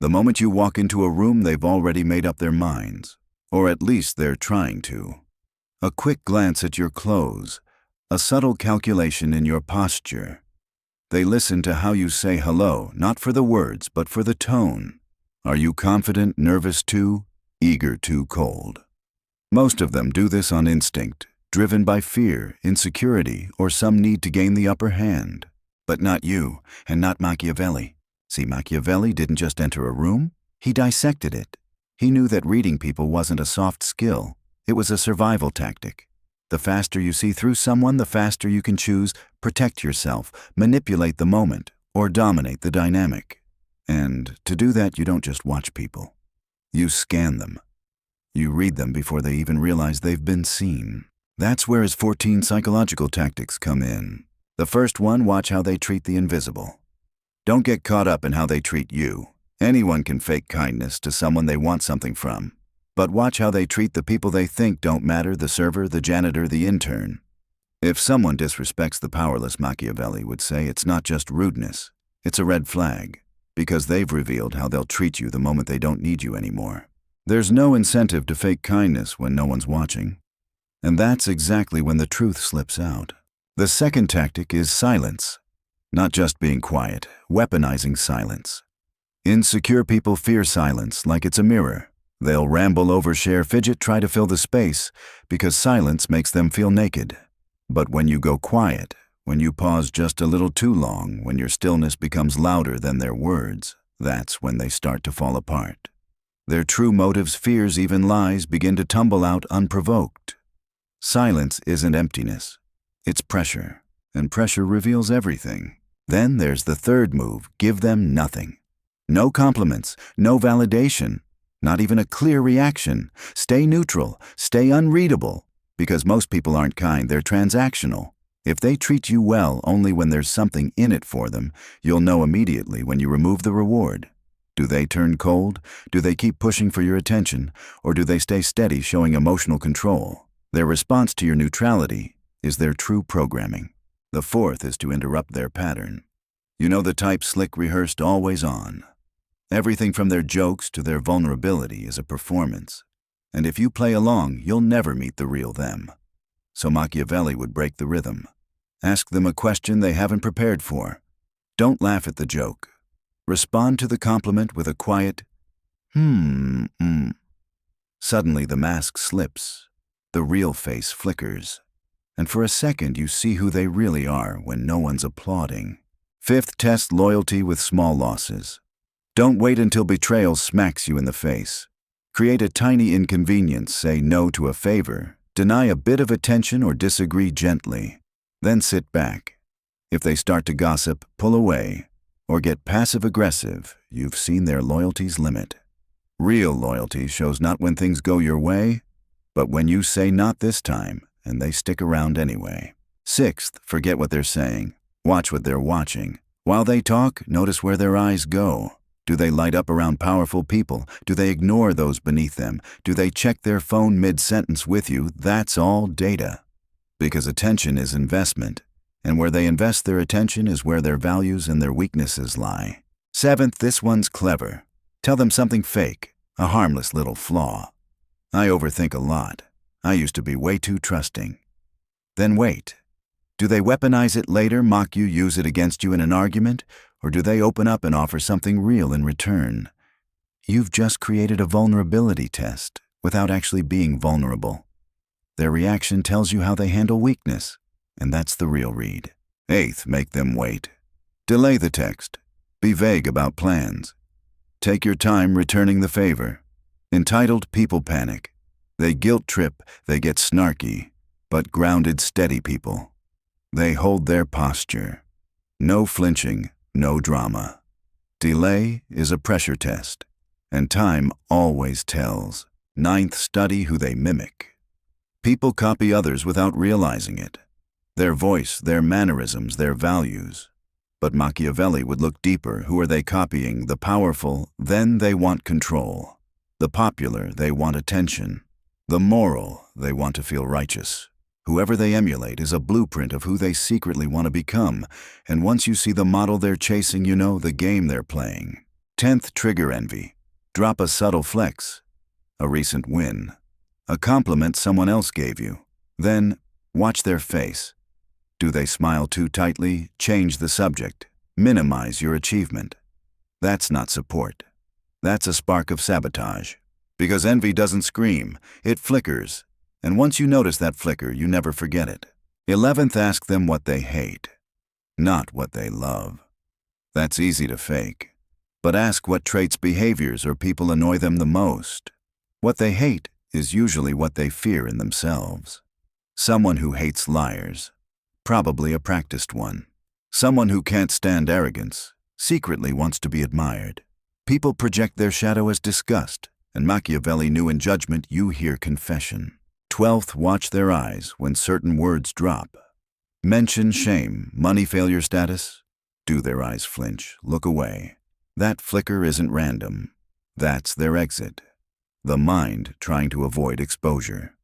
The moment you walk into a room, they've already made up their minds, or at least they're trying to. A quick glance at your clothes, a subtle calculation in your posture. They listen to how you say hello, not for the words, but for the tone. Are you confident, nervous too, eager too cold? Most of them do this on instinct, driven by fear, insecurity, or some need to gain the upper hand. But not you, and not Machiavelli. See, Machiavelli didn't just enter a room, he dissected it. He knew that reading people wasn't a soft skill, it was a survival tactic. The faster you see through someone, the faster you can choose, protect yourself, manipulate the moment, or dominate the dynamic. And to do that, you don't just watch people. You scan them. You read them before they even realize they've been seen. That's where his 14 psychological tactics come in. The first one, watch how they treat the invisible. Don't get caught up in how they treat you. Anyone can fake kindness to someone they want something from. But watch how they treat the people they think don't matter, the server, the janitor, the intern. If someone disrespects the powerless, Machiavelli would say it's not just rudeness, it's a red flag, because they've revealed how they'll treat you the moment they don't need you anymore. There's no incentive to fake kindness when no one's watching. And that's exactly when the truth slips out. The second tactic is silence. Not just being quiet, weaponizing silence. Insecure people fear silence like it's a mirror. They'll ramble, overshare, fidget, try to fill the space, because silence makes them feel naked. But when you go quiet, when you pause just a little too long, when your stillness becomes louder than their words, that's when they start to fall apart. Their true motives, fears, even lies begin to tumble out unprovoked. Silence isn't emptiness, it's pressure, and pressure reveals everything. Then there's the third move, give them nothing. No compliments, no validation, not even a clear reaction. Stay neutral, stay unreadable, because most people aren't kind, they're transactional. If they treat you well only when there's something in it for them, you'll know immediately when you remove the reward. Do they turn cold? Do they keep pushing for your attention? Or do they stay steady, showing emotional control? Their response to your neutrality is their true programming. The fourth is to interrupt their pattern. You know the type, slick, rehearsed, always on. Everything from their jokes to their vulnerability is a performance. And if you play along, you'll never meet the real them. So Machiavelli would break the rhythm. Ask them a question they haven't prepared for. Don't laugh at the joke. Respond to the compliment with a quiet, Suddenly the mask slips. The real face flickers. And for a second you see who they really are when no one's applauding. Fifth, test loyalty with small losses. Don't wait until betrayal smacks you in the face. Create a tiny inconvenience, say no to a favor, deny a bit of attention or disagree gently. Then sit back. If they start to gossip, pull away. Or get passive-aggressive, you've seen their loyalty's limit. Real loyalty shows not when things go your way, but when you say not this time, and they stick around anyway. Sixth, forget what they're saying. Watch what they're watching. While they talk, notice where their eyes go. Do they light up around powerful people? Do they ignore those beneath them? Do they check their phone mid-sentence with you? That's all data. Because attention is investment, and where they invest their attention is where their values and their weaknesses lie. Seventh, this one's clever. Tell them something fake, a harmless little flaw. I overthink a lot. I used to be way too trusting. Then wait. Do they weaponize it later, mock you, use it against you in an argument? Or do they open up and offer something real in return? You've just created a vulnerability test without actually being vulnerable. Their reaction tells you how they handle weakness, and that's the real read. Eighth, make them wait. Delay the text. Be vague about plans. Take your time returning the favor. Entitled people panic. They guilt trip, they get snarky, but grounded, steady people. They hold their posture. No flinching, no drama. Delay is a pressure test, and time always tells. Ninth, study who they mimic. People copy others without realizing it. Their voice, their mannerisms, their values. But Machiavelli would look deeper. Who are they copying? The powerful, then they want control. The popular, they want attention. The moral, they want to feel righteous. Whoever they emulate is a blueprint of who they secretly want to become, and once you see the model they're chasing, you know the game they're playing. 10th, trigger envy. Drop a subtle flex, a recent win, a compliment someone else gave you. Then, watch their face. Do they smile too tightly? Change the subject. Minimize your achievement. That's not support. That's a spark of sabotage. Because envy doesn't scream, it flickers. And once you notice that flicker, you never forget it. 11th, ask them what they hate, not what they love. That's easy to fake. But ask what traits, behaviors, or people annoy them the most. What they hate is usually what they fear in themselves. Someone who hates liars, probably a practiced one. Someone who can't stand arrogance, secretly wants to be admired. People project their shadow as disgust, and Machiavelli knew in judgment you hear confession. 12th, watch their eyes when certain words drop. Mention shame, money failure status. Do their eyes flinch, look away. That flicker isn't random. That's their exit. The mind trying to avoid exposure.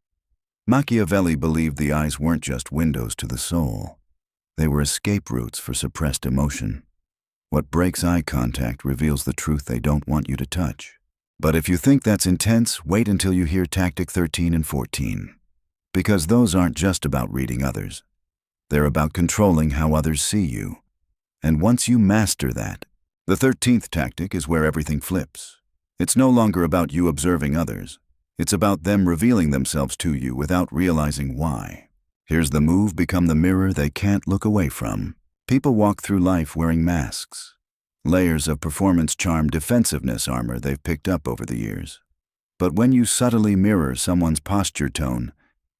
Machiavelli believed the eyes weren't just windows to the soul. They were escape routes for suppressed emotion. What breaks eye contact reveals the truth they don't want you to touch. But if you think that's intense, wait until you hear tactic 13 and 14. Because those aren't just about reading others. They're about controlling how others see you. And once you master that, the 13th tactic is where everything flips. It's no longer about you observing others. It's about them revealing themselves to you without realizing why. Here's the move: become the mirror they can't look away from. People walk through life wearing masks. Layers of performance charm, defensiveness armor they've picked up over the years. But when you subtly mirror someone's posture tone,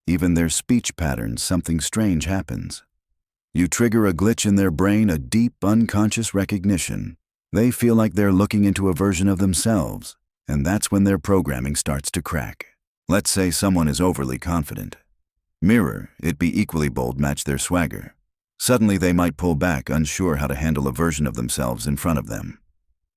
even their speech patterns, something strange happens. You trigger a glitch in their brain, a deep, unconscious recognition. They feel like they're looking into a version of themselves, and that's when their programming starts to crack. Let's say someone is overly confident. Mirror it, be equally bold, match their swagger. Suddenly they might pull back, unsure how to handle a version of themselves in front of them.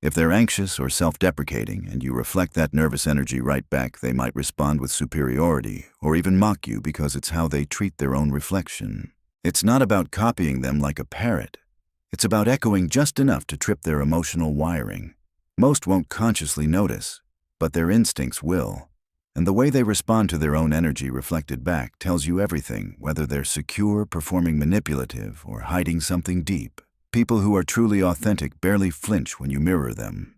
If they're anxious or self-deprecating and you reflect that nervous energy right back, they might respond with superiority or even mock you because it's how they treat their own reflection. It's not about copying them like a parrot. It's about echoing just enough to trip their emotional wiring. Most won't consciously notice, but their instincts will. And the way they respond to their own energy reflected back tells you everything, whether they're secure, performing manipulative, or hiding something deep. People who are truly authentic barely flinch when you mirror them.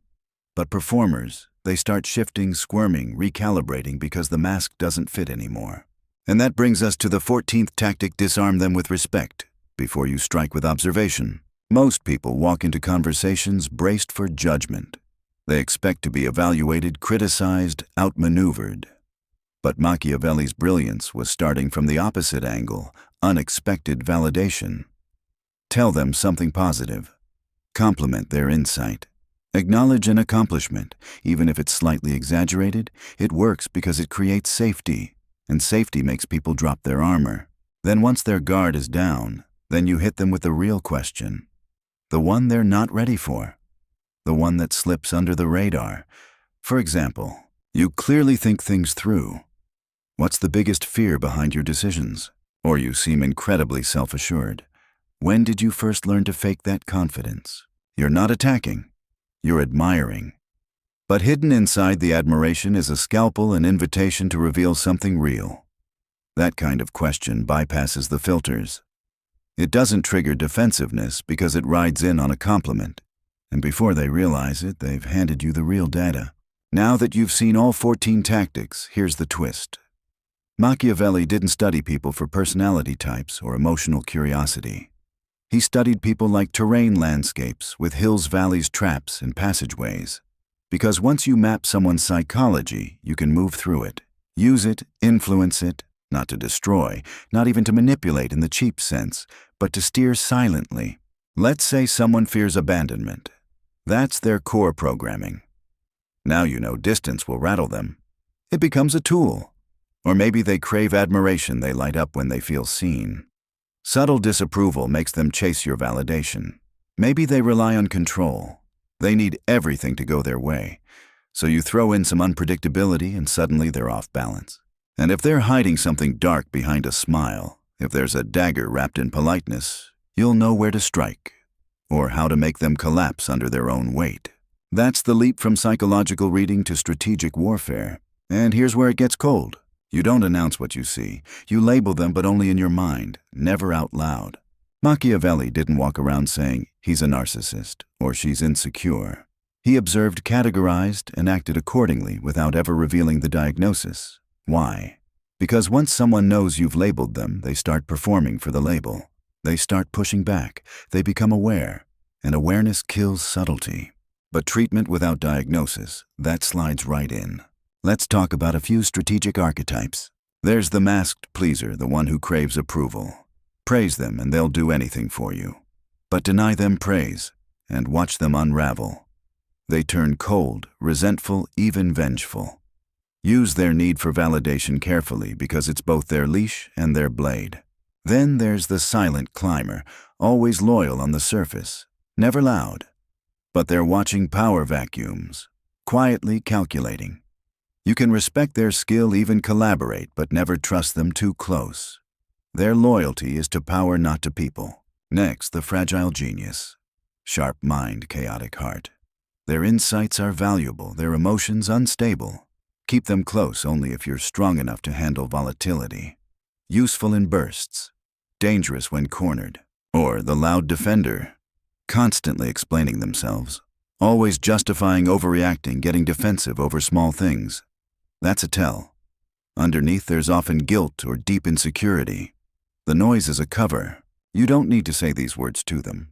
But performers, they start shifting, squirming, recalibrating because the mask doesn't fit anymore. And that brings us to the 14th tactic: disarm them with respect before you strike with observation. Most people walk into conversations braced for judgment. They expect to be evaluated, criticized, outmaneuvered. But Machiavelli's brilliance was starting from the opposite angle: unexpected validation. Tell them something positive. Compliment their insight. Acknowledge an accomplishment. Even if it's slightly exaggerated, it works because it creates safety, and safety makes people drop their armor. Then once their guard is down, then you hit them with the real question. The one they're not ready for. The one that slips under the radar. For example, you clearly think things through. What's the biggest fear behind your decisions? Or you seem incredibly self-assured. When did you first learn to fake that confidence? You're not attacking. You're admiring. But hidden inside the admiration is a scalpel, an invitation to reveal something real. That kind of question bypasses the filters. It doesn't trigger defensiveness because it rides in on a compliment. And before they realize it, they've handed you the real data. Now that you've seen all 14 tactics, here's the twist. Machiavelli didn't study people for personality types or emotional curiosity. He studied people like terrain landscapes with hills, valleys, traps, and passageways. Because once you map someone's psychology, you can move through it. Use it, influence it, not to destroy, not even to manipulate in the cheap sense, but to steer silently. Let's say someone fears abandonment. That's their core programming. Now you know distance will rattle them. It becomes a tool. Or maybe they crave admiration, they light up when they feel seen. Subtle disapproval makes them chase your validation. Maybe they rely on control. They need everything to go their way. So you throw in some unpredictability and suddenly they're off balance. And if they're hiding something dark behind a smile, if there's a dagger wrapped in politeness, you'll know where to strike, or how to make them collapse under their own weight. That's the leap from psychological reading to strategic warfare. And here's where it gets cold. You don't announce what you see. You label them, but only in your mind, never out loud. Machiavelli didn't walk around saying he's a narcissist or she's insecure. He observed, categorized, and acted accordingly without ever revealing the diagnosis. Why? Because once someone knows you've labeled them, they start performing for the label. They start pushing back. They become aware. And awareness kills subtlety. But treatment without diagnosis, that slides right in. Let's talk about a few strategic archetypes. There's the masked pleaser, the one who craves approval. Praise them and they'll do anything for you. But deny them praise and watch them unravel. They turn cold, resentful, even vengeful. Use their need for validation carefully because it's both their leash and their blade. Then there's the silent climber, always loyal on the surface, never loud. But they're watching power vacuums, quietly calculating. You can respect their skill, even collaborate, but never trust them too close. Their loyalty is to power, not to people. Next, the fragile genius. Sharp mind, chaotic heart. Their insights are valuable, their emotions unstable. Keep them close only if you're strong enough to handle volatility. Useful in bursts. Dangerous when cornered. Or the loud defender. Constantly explaining themselves. Always justifying, overreacting, getting defensive over small things. That's a tell. Underneath, there's often guilt or deep insecurity. The noise is a cover. You don't need to say these words to them.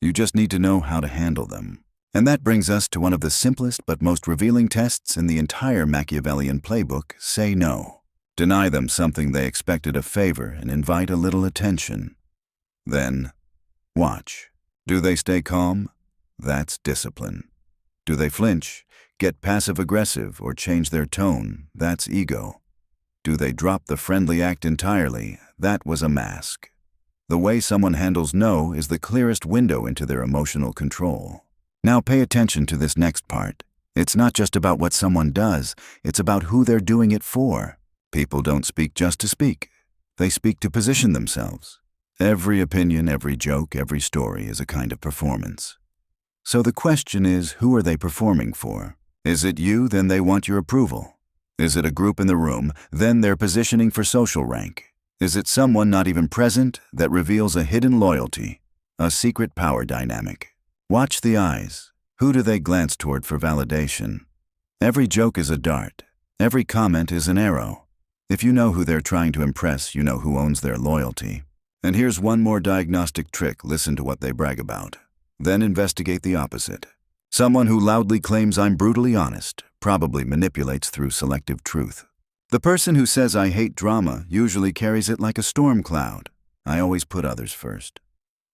You just need to know how to handle them. And that brings us to one of the simplest but most revealing tests in the entire Machiavellian playbook: say no. Deny them something they expected, a favor, and invite a little attention. Then, watch. Do they stay calm? That's discipline. Do they flinch, get passive-aggressive, or change their tone? That's ego. Do they drop the friendly act entirely? That was a mask. The way someone handles no is the clearest window into their emotional control. Now pay attention to this next part. It's not just about what someone does, it's about who they're doing it for. People don't speak just to speak. They speak to position themselves. Every opinion, every joke, every story is a kind of performance. So the question is, who are they performing for? Is it you? Then they want your approval. Is it a group in the room? Then they're positioning for social rank. Is it someone not even present that reveals a hidden loyalty, a secret power dynamic? Watch the eyes. Who do they glance toward for validation? Every joke is a dart. Every comment is an arrow. If you know who they're trying to impress, you know who owns their loyalty. And here's one more diagnostic trick. Listen to what they brag about. Then investigate the opposite. Someone who loudly claims I'm brutally honest probably manipulates through selective truth. The person who says I hate drama usually carries it like a storm cloud. I always put others first.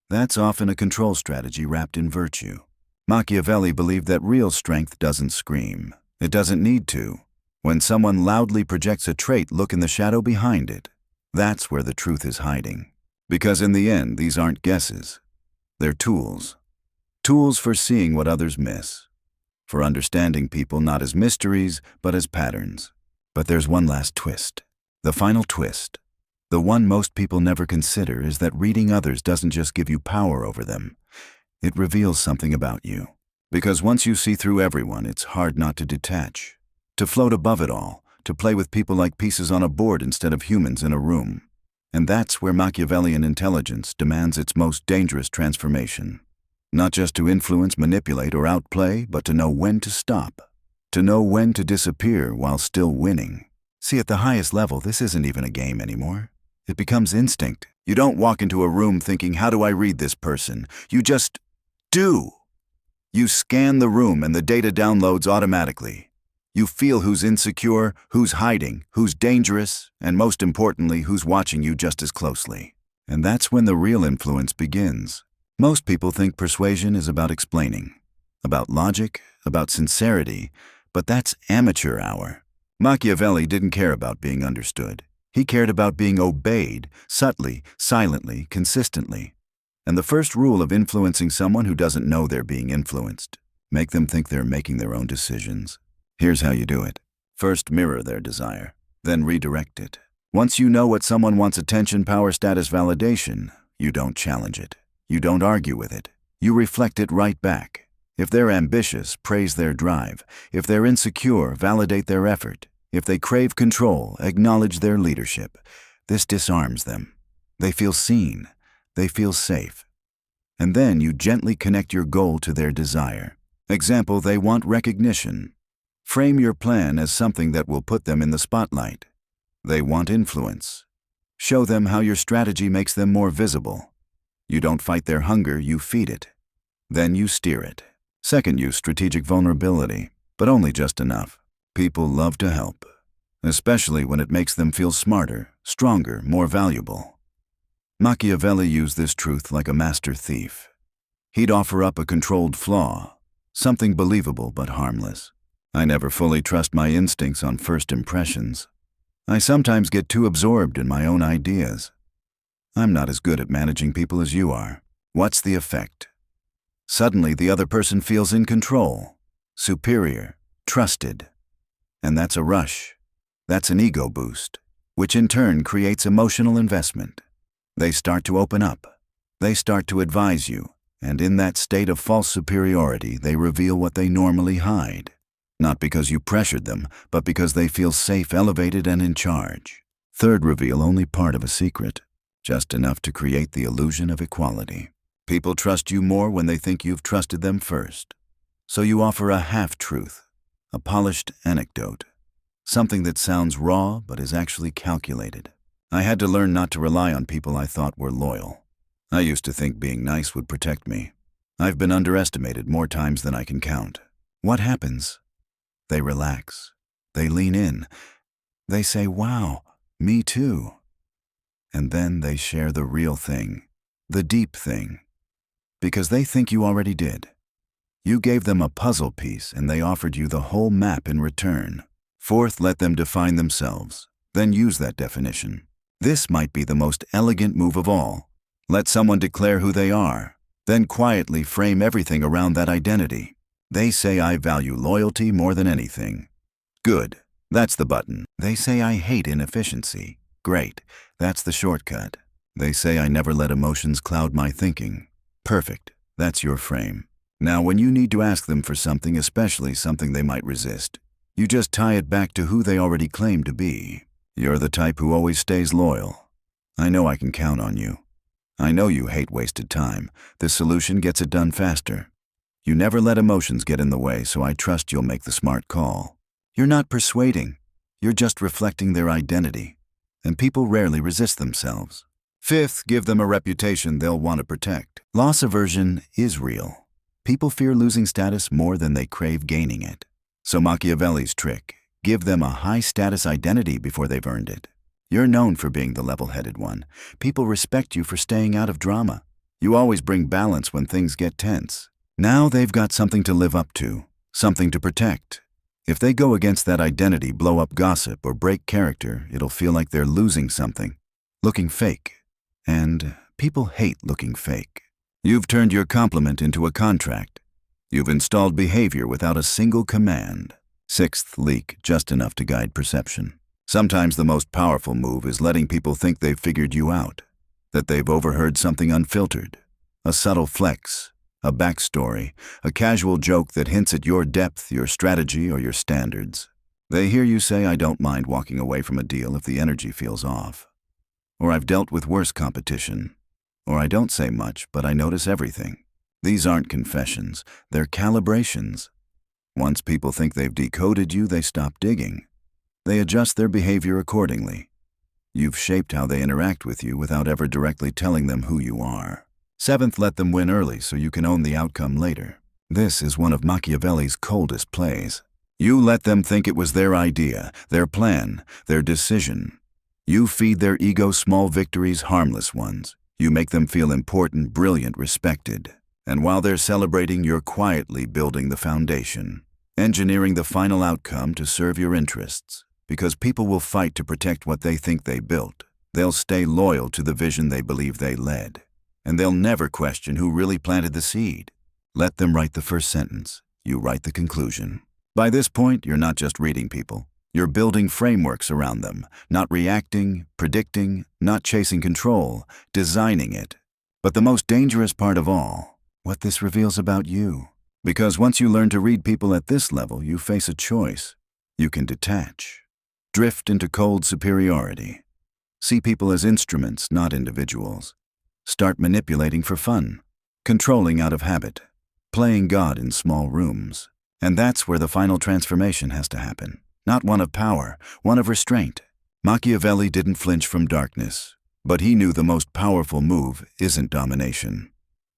That's often a control strategy wrapped in virtue. Machiavelli believed that real strength doesn't scream. It doesn't need to. When someone loudly projects a trait, look in the shadow behind it. That's where the truth is hiding. Because in the end, these aren't guesses. They're tools. Tools for seeing what others miss. For understanding people not as mysteries, but as patterns. But there's one last twist. The final twist. The one most people never consider is that reading others doesn't just give you power over them. It reveals something about you. Because once you see through everyone, it's hard not to detach. To float above it all. To play with people like pieces on a board instead of humans in a room. And that's where Machiavellian intelligence demands its most dangerous transformation. Not just to influence, manipulate, or outplay, but to know when to stop. To know when to disappear while still winning. See, at the highest level, this isn't even a game anymore. It becomes instinct. You don't walk into a room thinking, how do I read this person? You just do. You scan the room and the data downloads automatically. You feel who's insecure, who's hiding, who's dangerous, and most importantly, who's watching you just as closely. And that's when the real influence begins. Most people think persuasion is about explaining, about logic, about sincerity, but that's amateur hour. Machiavelli didn't care about being understood. He cared about being obeyed, subtly, silently, consistently. And the first rule of influencing someone who doesn't know they're being influenced: make them think they're making their own decisions. Here's how you do it. First, mirror their desire, then redirect it. Once you know what someone wants: attention, power, status, validation, you don't challenge it. You don't argue with it. You reflect it right back. If they're ambitious, praise their drive. If they're insecure, validate their effort. If they crave control, acknowledge their leadership. This disarms them. They feel seen. They feel safe. And then you gently connect your goal to their desire. Example, they want recognition. Frame your plan as something that will put them in the spotlight. They want influence. Show them how your strategy makes them more visible. You don't fight their hunger, you feed it. Then you steer it. Second, use strategic vulnerability, but only just enough. People love to help, especially when it makes them feel smarter, stronger, more valuable. Machiavelli used this truth like a master thief. He'd offer up a controlled flaw, something believable but harmless. I never fully trust my instincts on first impressions. I sometimes get too absorbed in my own ideas. I'm not as good at managing people as you are. What's the effect? Suddenly, the other person feels in control, superior, trusted. And that's a rush. That's an ego boost, which in turn creates emotional investment. They start to open up. They start to advise you, and in that state of false superiority, they reveal what they normally hide. Not because you pressured them, but because they feel safe, elevated, and in charge. Third, reveal only part of a secret, just enough to create the illusion of equality. People trust you more when they think you've trusted them first. So you offer a half-truth, a polished anecdote, something that sounds raw but is actually calculated. I had to learn not to rely on people I thought were loyal. I used to think being nice would protect me. I've been underestimated more times than I can count. What happens? They relax. They lean in. They say, "Wow, me too." And then they share the real thing, the deep thing. Because they think you already did. You gave them a puzzle piece and they offered you the whole map in return. Fourth, let them define themselves, then use that definition. This might be the most elegant move of all. Let someone declare who they are, then quietly frame everything around that identity. They say, "I value loyalty more than anything." Good, that's the button. They say, "I hate inefficiency." Great, that's the shortcut. They say, "I never let emotions cloud my thinking." Perfect, that's your frame. Now when you need to ask them for something, especially something they might resist, you just tie it back to who they already claim to be. You're the type who always stays loyal. I know I can count on you. I know you hate wasted time. This solution gets it done faster. You never let emotions get in the way, so I trust you'll make the smart call. You're not persuading. You're just reflecting their identity. And people rarely resist themselves. Fifth, give them a reputation they'll want to protect. Loss aversion is real. People fear losing status more than they crave gaining it. So Machiavelli's trick, give them a high-status identity before they've earned it. You're known for being the level-headed one. People respect you for staying out of drama. You always bring balance when things get tense. Now they've got something to live up to, something to protect. If they go against that identity, blow up gossip, or break character, it'll feel like they're losing something, looking fake. And people hate looking fake. You've turned your compliment into a contract. You've installed behavior without a single command. Sixth, leak just enough to guide perception. Sometimes the most powerful move is letting people think they've figured you out, that they've overheard something unfiltered, a subtle flex, a backstory, a casual joke that hints at your depth, your strategy, or your standards. They hear you say, "I don't mind walking away from a deal if the energy feels off." Or, "I've dealt with worse competition." Or, "I don't say much, but I notice everything." These aren't confessions, they're calibrations. Once people think they've decoded you, they stop digging. They adjust their behavior accordingly. You've shaped how they interact with you without ever directly telling them who you are. Seventh, let them win early so you can own the outcome later. This is one of Machiavelli's coldest plays. You let them think it was their idea, their plan, their decision. You feed their ego small victories, harmless ones. You make them feel important, brilliant, respected. And while they're celebrating, you're quietly building the foundation, engineering the final outcome to serve your interests. Because people will fight to protect what they think they built. They'll stay loyal to the vision they believe they led. And they'll never question who really planted the seed. Let them write the first sentence. You write the conclusion. By this point, you're not just reading people. You're building frameworks around them, not reacting, predicting, not chasing control, designing it. But the most dangerous part of all, what this reveals about you. Because once you learn to read people at this level, you face a choice. You can detach, drift into cold superiority, see people as instruments, not individuals, start manipulating for fun, controlling out of habit, playing God in small rooms. And that's where the final transformation has to happen. Not one of power, one of restraint. Machiavelli didn't flinch from darkness, but he knew the most powerful move isn't domination.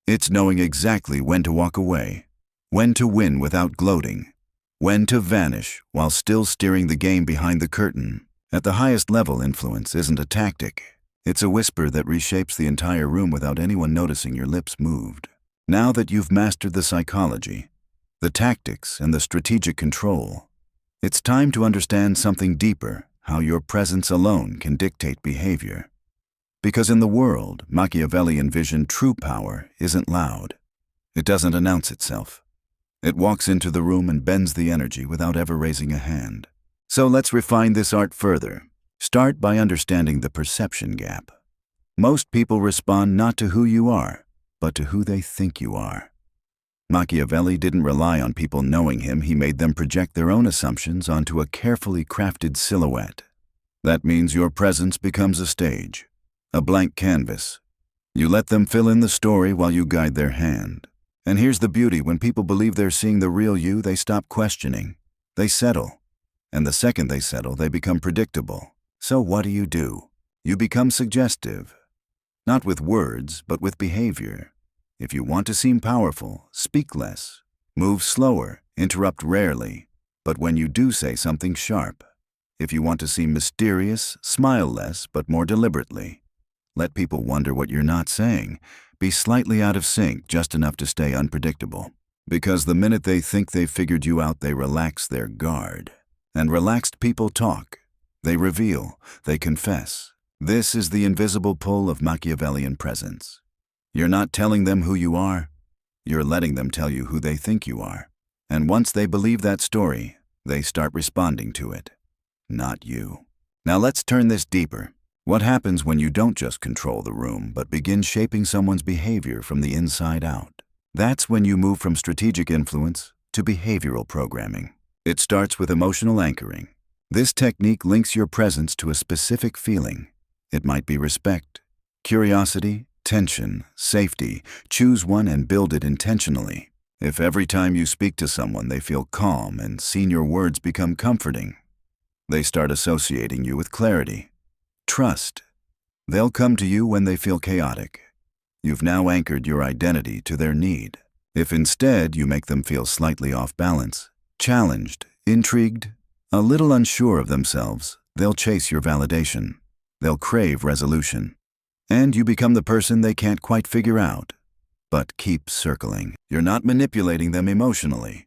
It's knowing exactly when to walk away, when to win without gloating, when to vanish while still steering the game behind the curtain. At the highest level, influence isn't a tactic. It's a whisper that reshapes the entire room without anyone noticing your lips moved. Now that you've mastered the psychology, the tactics, and the strategic control, it's time to understand something deeper, how your presence alone can dictate behavior. Because in the world, Machiavelli envisioned true power isn't loud. It doesn't announce itself. It walks into the room and bends the energy without ever raising a hand. So let's refine this art further. Start by understanding the perception gap. Most people respond not to who you are, but to who they think you are. Machiavelli didn't rely on people knowing him. He made them project their own assumptions onto a carefully crafted silhouette. That means your presence becomes a stage, a blank canvas. You let them fill in the story while you guide their hand. And here's the beauty: when people believe they're seeing the real you, they stop questioning. They settle. And the second they settle, they become predictable. So what do? You become suggestive. Not with words, but with behavior. If you want to seem powerful, speak less, move slower, interrupt rarely. But when you do, say something sharp. If you want to seem mysterious, smile less, but more deliberately. Let people wonder what you're not saying. Be slightly out of sync, just enough to stay unpredictable. Because the minute they think they've figured you out, they relax their guard. And relaxed people talk. They reveal. They confess. This is the invisible pull of Machiavellian presence. You're not telling them who you are. You're letting them tell you who they think you are. And once they believe that story, they start responding to it. Not you. Now let's turn this deeper. What happens when you don't just control the room, but begin shaping someone's behavior from the inside out? That's when you move from strategic influence to behavioral programming. It starts with emotional anchoring. This technique links your presence to a specific feeling. It might be respect, curiosity, tension, safety. Choose one and build it intentionally. If every time you speak to someone they feel calm and seen your words become comforting, they start associating you with clarity, trust. They'll come to you when they feel chaotic. You've now anchored your identity to their need. If instead you make them feel slightly off balance, challenged, intrigued, a little unsure of themselves, they'll chase your validation. They'll crave resolution. And you become the person they can't quite figure out. But keep circling. You're not manipulating them emotionally.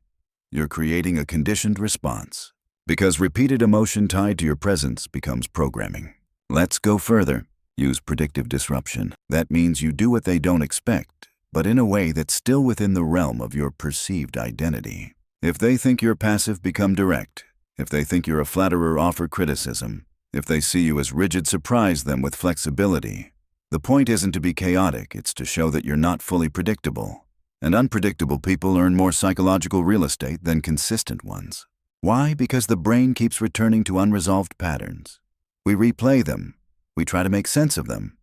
You're creating a conditioned response. Because repeated emotion tied to your presence becomes programming. Let's go further. Use predictive disruption. That means you do what they don't expect, but in a way that's still within the realm of your perceived identity. If they think you're passive, become direct. If they think you're a flatterer, offer criticism. If they see you as rigid, surprise them with flexibility. The point isn't to be chaotic, it's to show that you're not fully predictable. And unpredictable people earn more psychological real estate than consistent ones. Why? Because the brain keeps returning to unresolved patterns. We replay them. We try to make sense of them.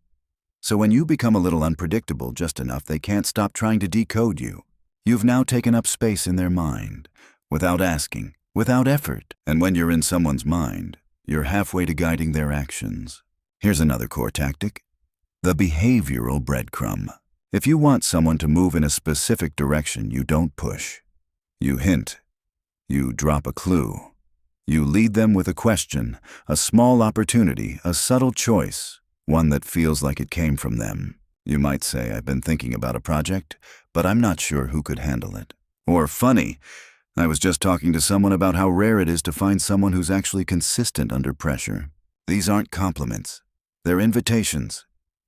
So when you become a little unpredictable, just enough they can't stop trying to decode you. You've now taken up space in their mind, without asking, without effort. And when you're in someone's mind, you're halfway to guiding their actions. Here's another core tactic. The behavioral breadcrumb. If you want someone to move in a specific direction, you don't push. You hint. You drop a clue. You lead them with a question, a small opportunity, a subtle choice, one that feels like it came from them. You might say, I've been thinking about a project, but I'm not sure who could handle it. Or funny, I was just talking to someone about how rare it is to find someone who's actually consistent under pressure. These aren't compliments. They're invitations.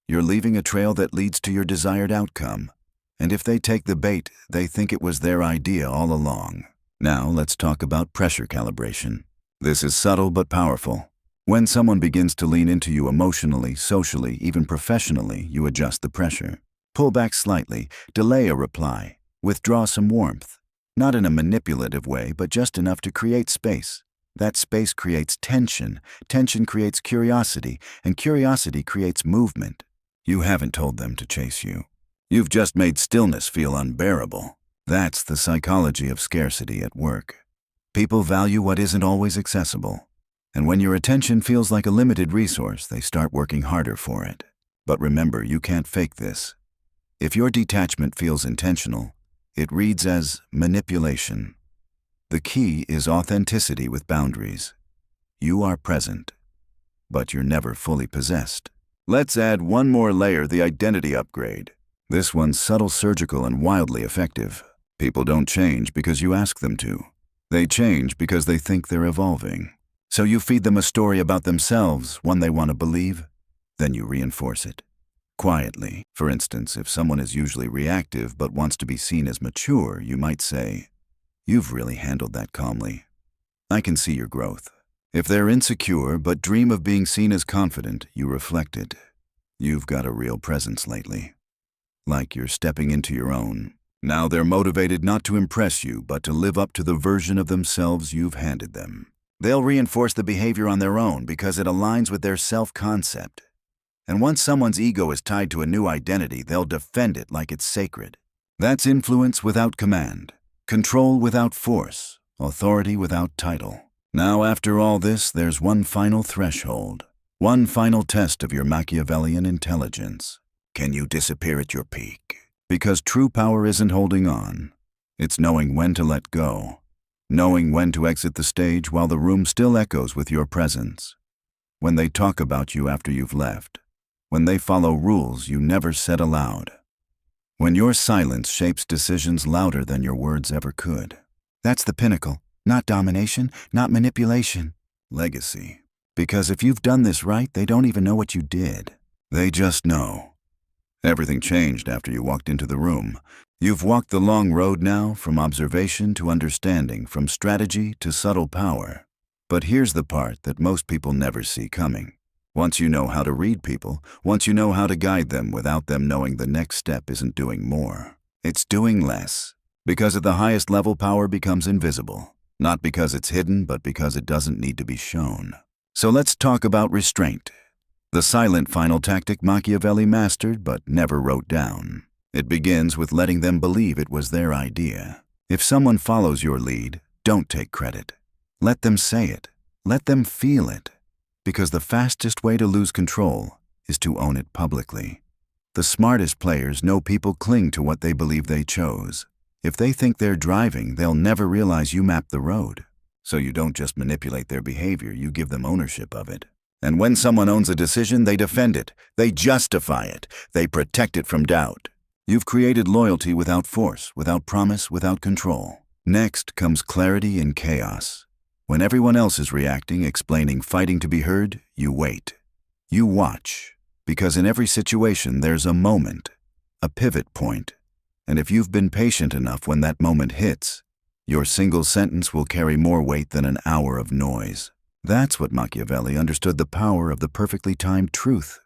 You're leaving a trail that leads to your desired outcome. And if they take the bait, they think it was their idea all along. Now let's talk about pressure calibration. This is subtle but powerful. When someone begins to lean into you emotionally, socially, even professionally, you adjust the pressure. Pull back slightly, delay a reply, withdraw some warmth. Not in a manipulative way, but just enough to create space. That space creates tension. Tension creates curiosity, and curiosity creates movement. You haven't told them to chase you. You've just made stillness feel unbearable. That's the psychology of scarcity at work. People value what isn't always accessible. And when your attention feels like a limited resource, they start working harder for it. But remember, you can't fake this. If your detachment feels intentional, it reads as manipulation. The key is authenticity with boundaries. You are present, but you're never fully possessed. Let's add one more layer, the identity upgrade. This one's subtle, surgical, and wildly effective. People don't change because you ask them to. They change because they think they're evolving. So you feed them a story about themselves, one they want to believe, then you reinforce it. Quietly. For instance, if someone is usually reactive but wants to be seen as mature, you might say, "You've really handled that calmly. I can see your growth." If they're insecure but dream of being seen as confident, you reflect it. "You've got a real presence lately." Like you're stepping into your own. Now they're motivated not to impress you, but to live up to the version of themselves you've handed them. They'll reinforce the behavior on their own because it aligns with their self-concept. And once someone's ego is tied to a new identity, they'll defend it like it's sacred. That's influence without command, control without force, authority without title. Now, after all this, there's one final threshold, one final test of your Machiavellian intelligence. Can you disappear at your peak? Because true power isn't holding on. It's knowing when to let go, knowing when to exit the stage while the room still echoes with your presence. When they talk about you after you've left, when they follow rules you never said aloud, when your silence shapes decisions louder than your words ever could. That's the pinnacle. Not domination, not manipulation. Legacy. Because if you've done this right, they don't even know what you did. They just know. Everything changed after you walked into the room. You've walked the long road now, from observation to understanding, from strategy to subtle power. But here's the part that most people never see coming. Once you know how to read people, once you know how to guide them without them knowing, the next step isn't doing more. It's doing less. Because at the highest level, power becomes invisible. Not because it's hidden, but because it doesn't need to be shown. So let's talk about restraint. The silent final tactic Machiavelli mastered but never wrote down. It begins with letting them believe it was their idea. If someone follows your lead, don't take credit. Let them say it. Let them feel it. Because the fastest way to lose control is to own it publicly. The smartest players know people cling to what they believe they chose. If they think they're driving, they'll never realize you mapped the road. So you don't just manipulate their behavior, you give them ownership of it. And when someone owns a decision, they defend it, they justify it, they protect it from doubt. You've created loyalty without force, without promise, without control. Next comes clarity in chaos. When everyone else is reacting, explaining, fighting to be heard, you wait. You watch. Because in every situation, there's a moment, a pivot point. And if you've been patient enough, when that moment hits, your single sentence will carry more weight than an hour of noise. That's what Machiavelli understood, the power of the perfectly timed truth,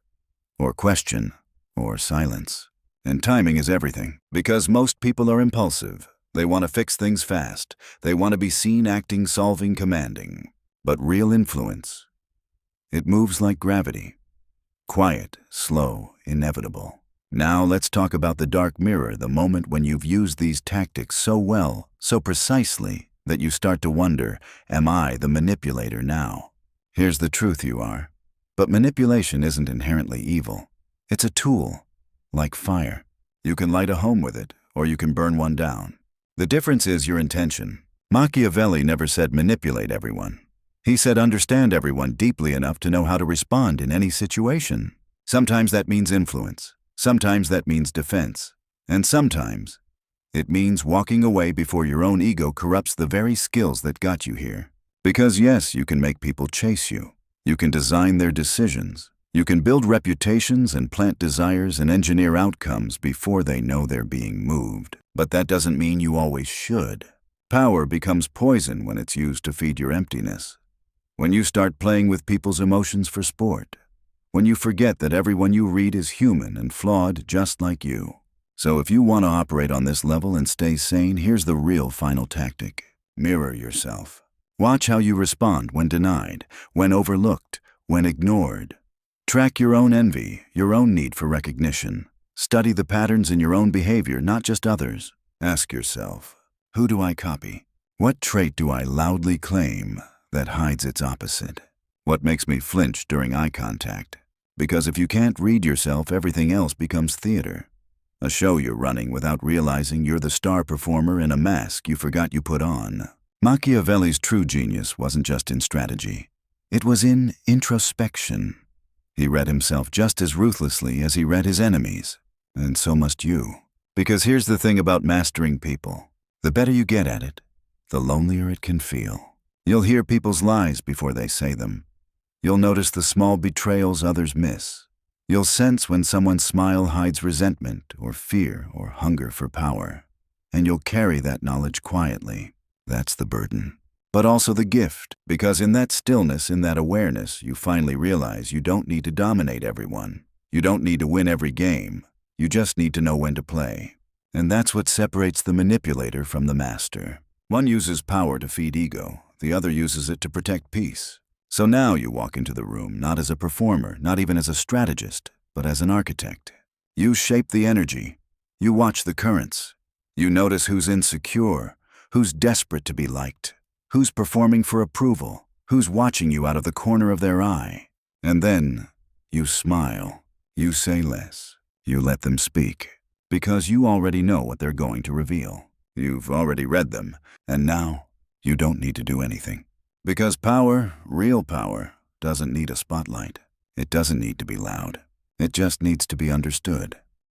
or question, or silence. And timing is everything, because most people are impulsive. They want to fix things fast. They want to be seen acting, solving, commanding. But real influence, it moves like gravity. Quiet, slow, inevitable. Now let's talk about the dark mirror, the moment when you've used these tactics so well, so precisely, that you start to wonder, am I the manipulator now? Here's the truth, you are. But manipulation isn't inherently evil. It's a tool, like fire. You can light a home with it, or you can burn one down. The difference is your intention. Machiavelli never said manipulate everyone. He said understand everyone deeply enough to know how to respond in any situation. Sometimes that means influence. Sometimes that means defense. And sometimes it means walking away before your own ego corrupts the very skills that got you here. Because yes, you can make people chase you. You can design their decisions. You can build reputations and plant desires and engineer outcomes before they know they're being moved. But that doesn't mean you always should. Power becomes poison when it's used to feed your emptiness. When you start playing with people's emotions for sport. When you forget that everyone you read is human and flawed just like you. So if you want to operate on this level and stay sane, here's the real final tactic. Mirror yourself. Watch how you respond when denied, when overlooked, when ignored. Track your own envy, your own need for recognition. Study the patterns in your own behavior, not just others. Ask yourself, who do I copy? What trait do I loudly claim that hides its opposite? What makes me flinch during eye contact? Because if you can't read yourself, everything else becomes theater. A show you're running without realizing you're the star performer in a mask you forgot you put on. Machiavelli's true genius wasn't just in strategy. It was in introspection. He read himself just as ruthlessly as he read his enemies. And so must you. Because here's the thing about mastering people. The better you get at it, the lonelier it can feel. You'll hear people's lies before they say them. You'll notice the small betrayals others miss. You'll sense when someone's smile hides resentment or fear or hunger for power. And you'll carry that knowledge quietly. That's the burden. But also the gift, because in that stillness, in that awareness, you finally realize you don't need to dominate everyone. You don't need to win every game. You just need to know when to play. And that's what separates the manipulator from the master. One uses power to feed ego. The other uses it to protect peace. So now you walk into the room not as a performer, not even as a strategist, but as an architect. You shape the energy. You watch the currents. You notice who's insecure, who's desperate to be liked, who's performing for approval, who's watching you out of the corner of their eye. And then you smile. You say less. You let them speak. Because you already know what they're going to reveal. You've already read them, and now you don't need to do anything. Because power, real power, doesn't need a spotlight. It doesn't need to be loud. It just needs to be understood.